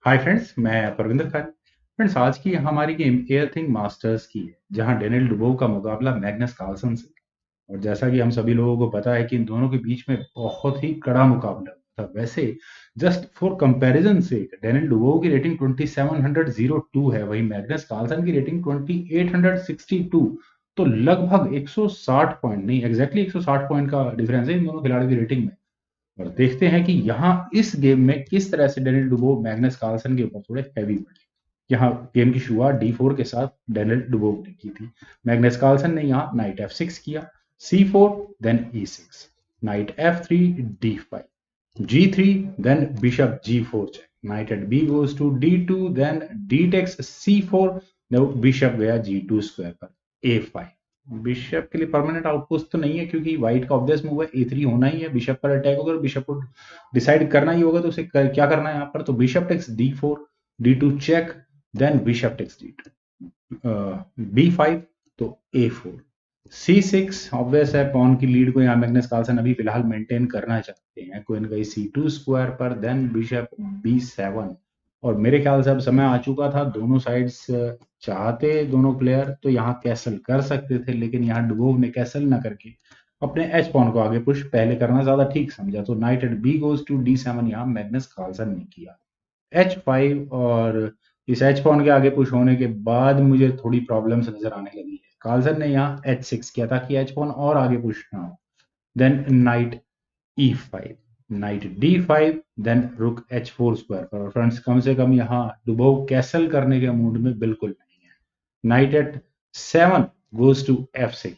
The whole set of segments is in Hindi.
हाय फ्रेंड्स, मैं परविंदर खान। फ्रेंड्स, आज की हमारी गेम एयरथिंग मास्टर्स की है, जहां डेनियल डुबोव का मुकाबला मैग्नस कार्लसन से। और जैसा कि हम सभी लोगों को पता है कि इन दोनों के बीच में बहुत ही कड़ा मुकाबला था। वैसे जस्ट फॉर कंपैरिजन से डेनियल डुबोव की रेटिंग 2702 है, वहीं मैग्नस कार्लसन की रेटिंग 2862। तो लगभग 160 पॉइंट नहीं, एग्जैक्टली 160 पॉइंट का डिफरेंस है इन दोनों खिलाड़ियों की रेटिंग में। और देखते हैं कि यहाँ इस गेम में किस तरह से डेनियल डुबो मैग्नस कार्लसन के ऊपर थोड़े हैवी पड़े। यहाँ गेम की शुरुआत D4 के साथ डेनियल डुबो ने की थी। मैग्नस कार्लसन ने यहाँ नाइट F6 किया, C4, then E6, knight F3, D5, G3, then bishop G4 check, knight at B goes to D2, then D takes C4, bishop गया G2 स्क्वायर पर A5। बिशप के लिए परमानेंट आउटपोस्ट तो नहीं है, क्योंकि व्हाइट का ऑब्वियस मूव है A3 होना ही है। बिशप पर अटैक होगा, बिशप को डिसाइड करना ही होगा, तो उसे क्या करना है यहाँ पर। तो bishop takes D4, D2 check, then bishop takes D2, B5, तो A4, C6 ऑब्वियस है। पॉन की लीड को यहाँ मैग्नस कार्लसन अभी फिलहाल मेंटेन करना चाहते हैं। क्वीन गई C2 स्क्वायर पर, देन बिशप B7। और मेरे ख्याल से अब समय आ चुका था, दोनों साइड्स चाहते दोनों प्लेयर तो यहाँ कैसल कर सकते थे, लेकिन यहाँ डुबोव ने कैसल ना करके अपने एच पॉन को आगे पुश पहले करना ज्यादा ठीक समझा। तो knight at B goes to D7 यहाँ मैग्नस कार्लसन ने किया H5। और इस एच पॉन के आगे पुश होने के बाद मुझे थोड़ी प्रॉब्लम्स नजर आने लगी है। कार्लसन ने यहाँ H6 किया ताकि एच पॉन और आगे पुश ना हो। Then night E5, night D5, then रुक H4 स्क्वायर पर। और फ्रेंड्स, कम से कम यहाँ डुबोव कैसल करने के मूड में बिल्कुल नहीं है। Knight at 7 goes to F6,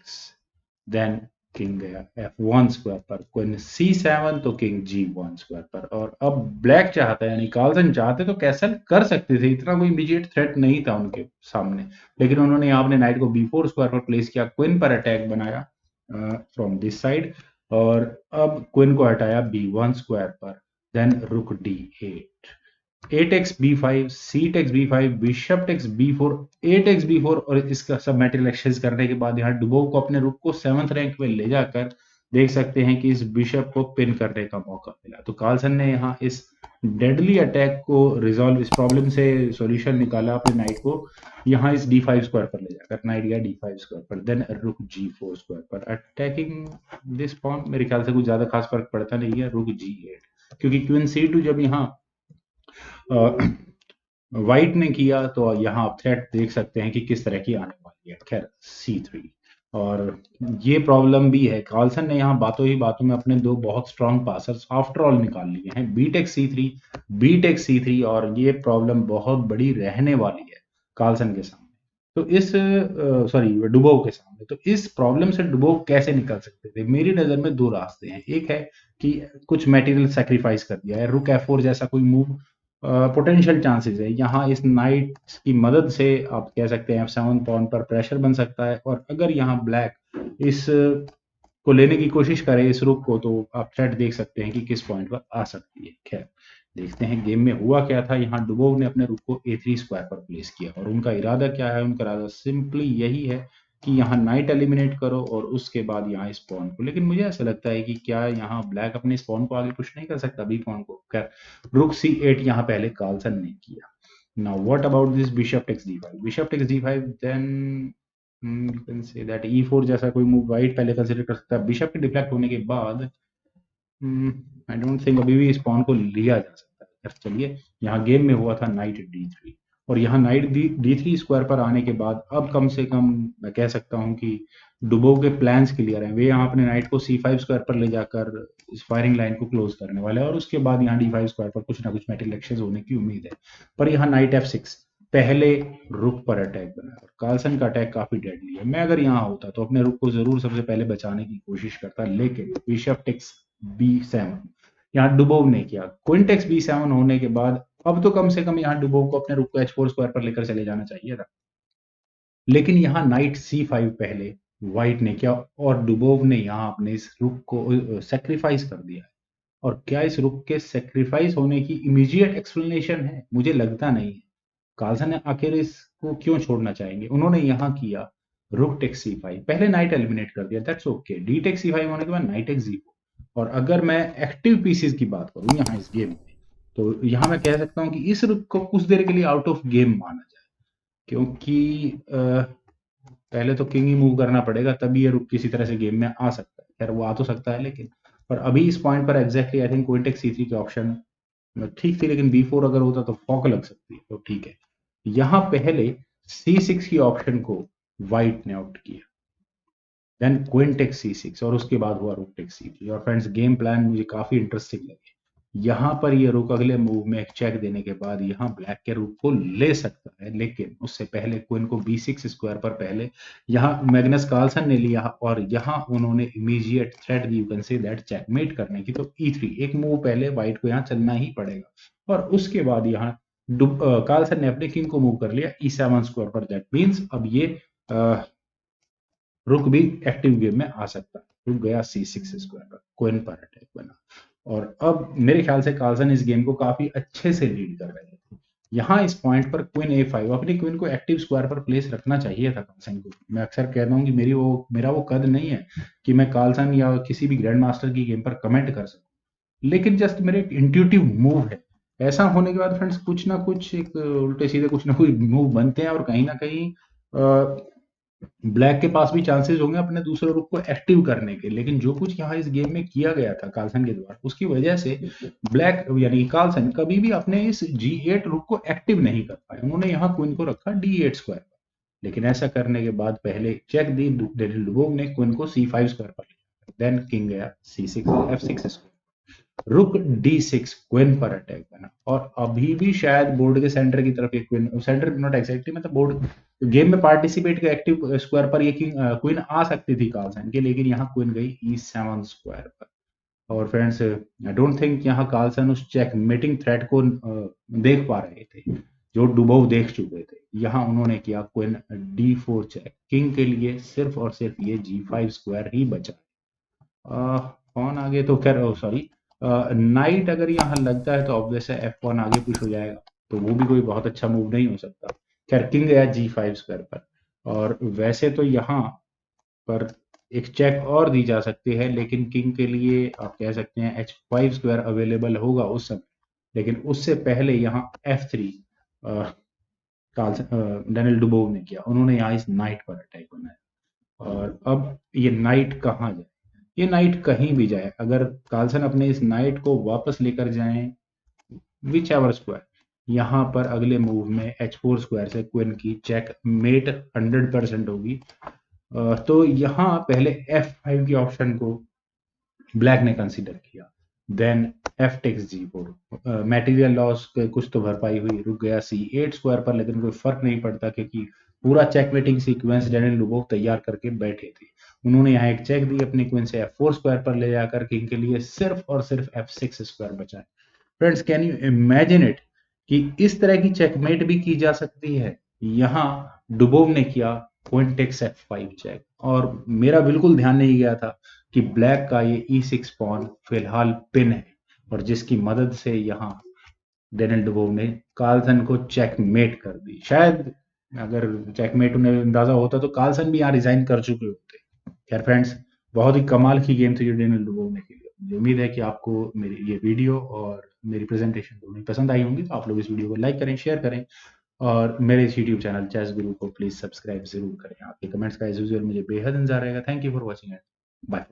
then king गया F1 स्क्वायर पर, क्वीन C7, तो किंग G1 स्क्वायर पर। और अब ब्लैक चाहता है, यानी कार्लसन चाहते तो कैसल कर सकते थे, इतना कोई इमीडिएट थ्रेट नहीं था उनके सामने। लेकिन उन्होंने यहाँ अपने नाइट को B4 स्क्वायर पर प्लेस किया, क्वीन पर अटैक बनाया फ्रॉम दिस साइड। और अब क्वीन को हटाया B1 स्क्वायर पर, then rook D8, A takes B5, C takes B5, bishop takes B4, A takes B4। और इसका सब मेटेरियल एक्सचेंज करने के बाद यहाँ डुबोव को अपने रुक को 7th रैंक में ले जाकर देख सकते हैं कि इस बिशप को पिन करने का मौका मिला। तो कार्लसन ने यहाँ इस डेडली अटैक को रिजॉल्व, इस प्रॉब्लम से सॉल्यूशन निकाला अपने नाइट को यहाँ इस D5 स्क्वायर पर ले जाकर। नाइट गया D5 स्क्वायर पर, देन रुक G4 स्क्वायर पर, अटैकिंग दिस पॉन। मेरे ख्याल से कुछ ज्यादा खास फर्क पड़ता नहीं है। रुक G8, क्योंकि क्वीन C2 जब यहाँ व्हाइट ने किया तो यहाँ आप थ्रेट देख सकते हैं कि किस तरह की आने वाली है। खैर, C3। और ये प्रॉब्लम भी है, कार्लसन ने यहाँ बातों ही बातों में अपने दो बहुत स्ट्रांग पासर्स आफ्टर ऑल निकाल लिए हैं, बीटेक C3, बीटेक C3। और ये प्रॉब्लम बहुत बड़ी रहने वाली है कार्लसन के सामने। तो इस सॉरी डुबोव के सामने। तो इस प्रॉब्लम से डुबोव कैसे निकल सकते थे? मेरी नजर में दो रास्ते हैं। एक है कि कुछ मटेरियल सेक्रीफाइस कर दिया है, रुक F4 जैसा कोई मूव पोटेंशियल चांसेस है। यहाँ इस नाइट की मदद से आप कह सकते हैं F7 पॉन पर प्रेशर बन सकता है। और अगर यहाँ ब्लैक इस को लेने की कोशिश करे इस रुक को, तो आप थ्रेट देख सकते हैं कि किस पॉइंट पर आ सकती है। खैर, देखते हैं गेम में हुआ क्या था। यहाँ डुबोव ने अपने रुक को A3 स्क्वायर पर प्लेस किया, और उनका इरादा क्या है? उनका इरादा सिंपली यही है कि यहाँ नाइट एलिमिनेट करो और उसके बाद यहाँ इस पॉन को। लेकिन मुझे ऐसा लगता है कि क्या यहाँ ब्लैक अपने इस पॉन को आगे पुश नहीं कर सकता, बी पॉन को। खैर, रुक C8 यहाँ पहले कार्लसन ने किया। Now what about this bishop takes D5, bishop takes D5, then you can say that E4 जैसा कोई मूव व्हाइट पहले कंसीडर कर सकता है। बिशप के डिफ्लेक्ट होने के बाद आई डोंट थिंक अभी भी इस पॉन को लिया जा सकता है। चलिए, यहाँ गेम में हुआ था नाइट D3, और यहाँ नाइट D3 स्क्वायर पर आने के बाद अब कम से कम मैं कह सकता हूँ कि डुबोव के प्लान्स क्लियर हैं। वे यहाँ अपने नाइट को C5 स्क्वायर पर ले जाकर इस फायरिंग लाइन को क्लोज करने वाले हैं, और उसके बाद यहाँ D5 स्क्वायर पर कुछ ना कुछ मेटेरियल एक्सचेंज होने की उम्मीद है। पर यहाँ नाइट F6 पहले रुक पर अटैक बनाया, और कार्लसन का अटैक काफी डेडली है। मैं अगर यहाँ होता तो अपने रुक को जरूर सबसे पहले बचाने की कोशिश करता, लेकिन बिशप टेक्स B7 यहाँ डुबोव ने किया। क्वीन टेक्स B7 होने के बाद अब तो कम से कम यहाँ डुबोव को अपने रुक को H4 स्क्वायर पर लेकर चले जाना चाहिए था। लेकिन यहाँ नाइट C5 पहले व्हाइट ने किया, और डुबोव ने यहाँ अपने इस रुक को सेक्रीफाइस कर दिया। और क्या इस रुक के सेक्रीफाइस होने की इमीडिएट एक्सप्लेनेशन है? मुझे लगता नहीं है। कार्लसन ने आखिर इसको क्यों छोड़ना चाहेंगे? उन्होंने यहाँ किया रुक टेक्स C5, पहले नाइट एलिमिनेट कर दिया, that's okay. D takes C5 होने के बाद नाइट टेक्स Z4। और अगर मैं एक्टिव पीसेस की बात करूं यहाँ इस गेम में, तो यहाँ मैं कह सकता हूँ कि इस रुक को कुछ देर के लिए आउट ऑफ गेम माना जाए, क्योंकि पहले तो किंग ही मूव करना पड़ेगा, तभी ये रुक किसी तरह से गेम में आ सकता है। खैर वो आ तो सकता है, लेकिन पर अभी इस पॉइंट पर exactly I think queen take C three के ऑप्शन ठीक थी, लेकिन बी फोर अगर होता तो फॉक लग सकती है, तो ठीक है। यहाँ पहले सी सिक्स की ऑप्शन को व्हाइट ने आउट किया, then queen take C six, और उसके बाद हुआ रुक टेक सी थ्री। और फ्रेंड्स गेम प्लान मुझे काफी इंटरेस्टिंग लगे। यहाँ पर ये रुक अगले मूव में एक चेक देने के बाद यहाँ ब्लैक के रुक को ले सकता है, लेकिन उससे पहले क्वीन को बी सिक्स स्क्वायर पर पहले यहाँ मैग्नस कार्लसन ने लिया, और यहाँ उन्होंने immediate threat the, you can say that checkmate करने की। तो ई थ्री, एक मूव पहले व्हाइट को यहाँ चलना ही पड़ेगा, और उसके बाद यहाँ कार्लसन ने अपने किंग को मूव कर लिया ई सेवन स्क्वायर पर। दैट मीन्स अब ये रुक भी एक्टिव गेम में आ सकता है। रुक गया सी सिक्स स्क्वायर पर, क्वीन पर अटैक बना, और अब मेरे ख्याल से कार्लसन इस गेम को काफी अच्छे से लीड कर रहे थे। यहाँ इस पॉइंट पर क्वीन ए फाइव, अपनी क्वीन को एक्टिव स्क्वायर पर प्लेस रखना चाहिए था कार्लसन को। मैं अक्सर कहता हूँ कि मेरा वो कद नहीं है कि मैं कार्लसन या किसी भी ग्रैंड मास्टर की गेम पर कमेंट कर सकूं, लेकिन जस्ट मेरे एक इंट्यूटिव मूव है। ऐसा होने के बाद फ्रेंड्स कुछ ना कुछ एक उल्टे सीधे कुछ ना कुछ मूव बनते हैं, और कहीं ना कहीं ब्लैक के पास भी चांसेस होंगे अपने दूसरे रुक को एक्टिव करने के। लेकिन जो कुछ यहाँ इस गेम में किया गया था कार्लसन के द्वारा, उसकी वजह से ब्लैक यानी कार्लसन कभी भी अपने इस G8 रुक को एक्टिव नहीं कर पाए। उन्होंने यहाँ क्वीन को रखा D8 स्क्वायर पर, लेकिन ऐसा करने के बाद पहले चेक दी डेनियल डुबोव ने, क्वीन को C5 स्क्वायर पर लिया, देन किंग गया C6 F6 स्क्वायर, रुक D6, क्वीन पर अटैक बना। और अभी भी शायद बोर्ड के सेंटर की तरफ एक क्वीन, सेंटर नॉट एक्जैक्टली, मतलब बोर्ड गेम में पार्टिसिपेट के एक्टिव स्क्वायर पर ये क्वीन आ सकती थी कार्लसन के, लेकिन यहाँ क्वीन गई E7 स्क्वायर पर। और फ्रेंड्स आई डोंट थिंक यहाँ कार्लसन उस चेक मेटिंग थ्रेट को देख पा रहे थे जो डुबोव देख चुके थे। यहाँ उन्होंने किया क्वीन D4 चेक, किंग के लिए सिर्फ और सिर्फ ये G5 स्क्वायर ही बचा। कौन आगे, तो खैर सॉरी नाइट अगर यहाँ लगता है तो ऑब्वियस है F1 आगे पुश हो जाएगा, तो वो भी कोई बहुत अच्छा मूव नहीं हो सकता। खैर किंग गया G5 स्क्वायर पर, और वैसे तो यहाँ पर एक चेक और दी जा सकती है, लेकिन किंग के लिए आप कह सकते हैं H5 स्क्वायर अवेलेबल होगा उस समय। लेकिन उससे पहले यहाँ F3 डेनियल डुबोव ने किया, उन्होंने यहाँ इस नाइट पर अटैक बनाया। और अब ये नाइट कहाँ जाए, ये नाइट कहीं भी जाए, अगर कार्लसन अपने इस नाइट को वापस लेकर जाएं विच एवर स्क्वायर, यहाँ पर अगले मूव में H4 स्क्वायर से क्वीन की चेक मेट 100% होगी। तो यहाँ पहले F5 की ऑप्शन को ब्लैक ने कंसीडर किया, then F takes G4, material loss कुछ तो भरपाई हुई, रुक गया C8 स्क्वायर पर, लेकिन कोई फर्क नहीं पड़ता क्योंकि पूरा चेकमेटिंग सीक्वेंस डेनियल डुबोव तैयार करके बैठे थे। उन्होंने यहाँ एक चेक दी अपनी क्वीन से F4 स्क्वायर पर ले जाकर, किंग के लिए सिर्फ और सिर्फ F6 स्क्वायर बचा है। Friends can you imagine it कि इस तरह की चेकमेट भी की जा सकती है। यहाँ डुबोव ने किया क्वीन टेक्स F5 चेक, और मेरा बिल्कुल ध्यान नहीं गया था कि ब्लैक का ये E6 पॉन फिलहाल पिन है, और जिसकी मदद से यहाँ डेनियल डुबोव ने कार्लसन को चेकमेट कर दी। शायद अगर चेकमेट उन्हें अंदाजा होता तो कार्लसन भी यहाँ रिजाइन कर चुके होते। खैर फ्रेंड्स बहुत ही कमाल की गेम थी जो डेनियल डुबोव ने खेली। मुझे उम्मीद है कि आपको मेरी ये वीडियो और मेरी प्रेजेंटेशन दोनों ही पसंद आई होंगी। तो आप लोग इस वीडियो को लाइक करें, शेयर करें, और मेरे इस यूट्यूब चैनल चेस गुरु को प्लीज सब्सक्राइब जरूर करें। आपके कमेंट्स का एज यूजुअल मुझे बेहद इंतजार रहेगा। Thank you for watching and bye.